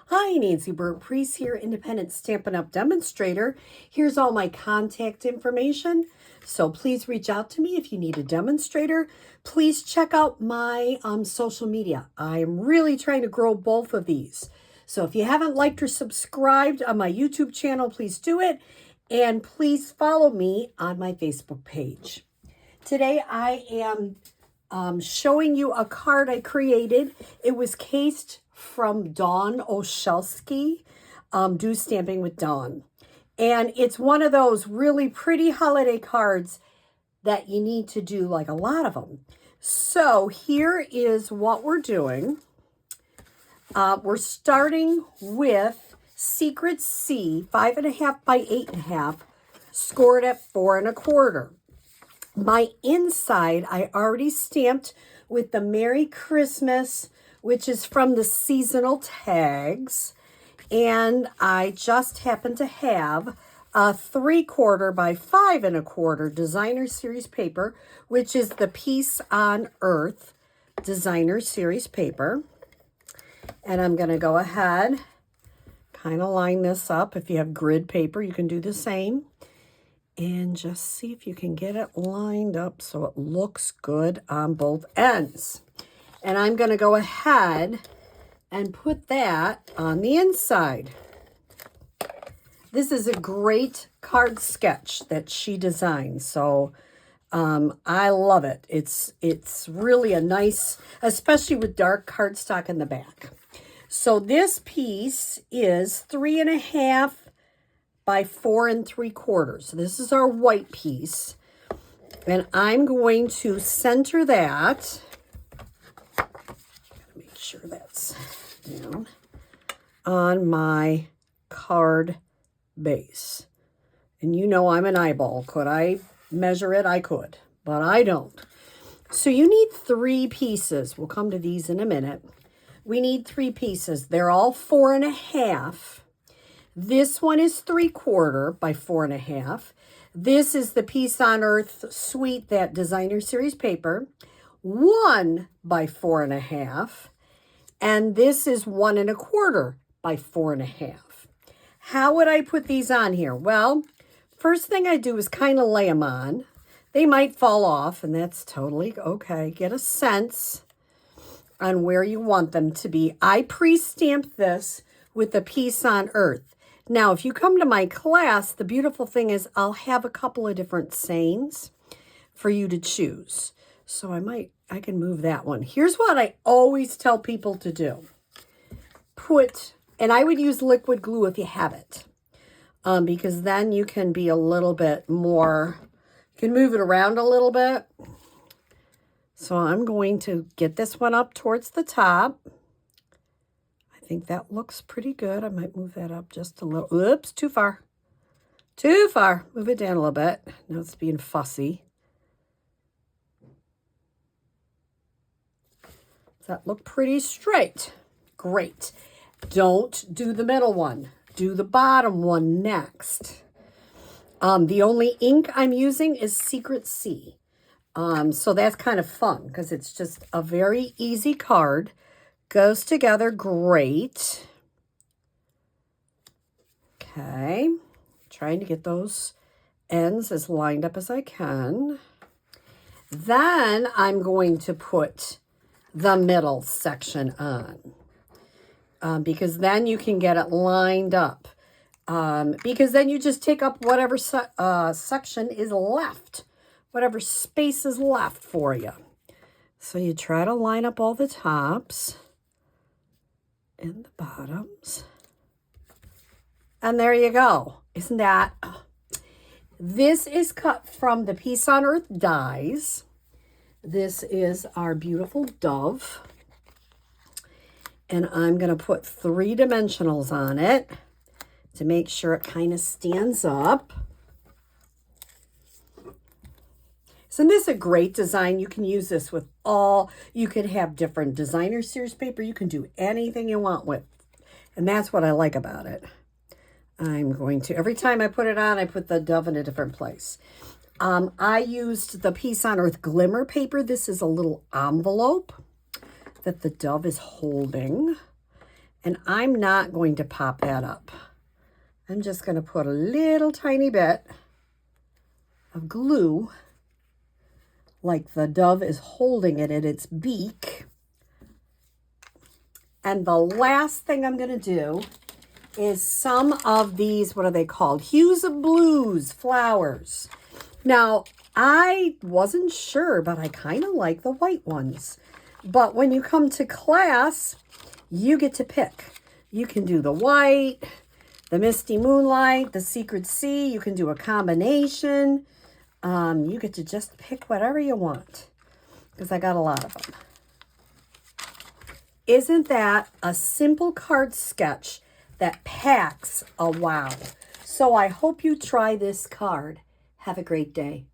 Hi, Nancy Burt-Preece here, independent Stampin' Up! Demonstrator. Here's all my contact information. So please reach out to me if you need a demonstrator. Please check out my social media. I am really trying to grow both of these. So if you haven't liked or subscribed on my YouTube channel, please do it. And please follow me on my Facebook page. Today I am showing you a card I created. It was cased from Dawn Olchefske, Do Stamping with Dawn. And it's one of those really pretty holiday cards that you need to do, like a lot of them. So here is what we're doing. We're starting with Secret C, 5.5 by 8.5, scored at 4 1/4. My inside, I already stamped with the Merry Christmas, which is from the seasonal tags. And I just happen to have a 3/4 by 5 1/4 designer series paper, which is the Peace on Earth designer series paper. And I'm going to go ahead, kind of line this up. If you have grid paper, you can do the same. And just see if you can get it lined up so it looks good on both ends. And I'm going to go ahead and put that on the inside. This is a great card sketch that she designed. So I love it. It's really a nice, especially with dark cardstock in the back. So this piece is 3.5 by 4 3/4. So this is our white piece. And I'm going to center that. Make sure that's down on my card base. And you know I'm an eyeball. Could I measure it? I could, but I don't. So you need 3 pieces. We'll come to these in a minute. We need 3 pieces. They're all 4.5. This one is 3/4 by 4.5. This is the Peace on Earth Suite, that designer series paper, 1 by 4.5. And this is 1 1/4 by 4.5. How would I put these on here? Well, first thing I do is kind of lay them on. They might fall off, and that's totally okay. Get a sense on where you want them to be. I pre-stamped this with the Peace on Earth. Now, if you come to my class, the beautiful thing is I'll have a couple of different sayings for you to choose. So I can move that one. Here's what I always tell people to do. And I would use liquid glue if you have it, because then you can be a little bit more, you can move it around a little bit. So I'm going to get this one up towards the top. I think that looks pretty good. I might move that up just a little. Oops, too far. Too far. Move it down a little bit. Now it's being fussy. Does that look pretty straight? Great. Don't do the middle one. Do the bottom one next. The only ink I'm using is Secret C. So that's kind of fun because it's just a very easy card. Goes together great. Okay. Trying to get those ends as lined up as I can. Then I'm going to put the middle section on. Because then you can get it lined up. Because then you just take up whatever section is left. Whatever space is left for you. So you try to line up all the tops and the bottoms. And there you go. Isn't that? This is cut from the Peace on Earth dies. This is our beautiful dove. And I'm going to put 3 dimensionals on it to make sure it kind of stands up. Isn't this a great design? You can use this with you could have different designer series paper. You can do anything you want with. And that's what I like about it. I'm going to, every time I put it on, I put the dove in a different place. I used the Peace on Earth glimmer paper. This is a little envelope that the dove is holding. And I'm not going to pop that up. I'm just going to put a little tiny bit of glue, like the dove is holding it in its beak. And the last thing I'm going to do is some of these, what are they called? Hues of Blues flowers. Now, I wasn't sure, but I kind of like the white ones. But when you come to class, you get to pick. You can do the white, the Misty Moonlight, the Secret Sea. You can do a combination. You get to just pick whatever you want, because I got a lot of them. Isn't that a simple card sketch that packs a wow? So I hope you try this card. Have a great day.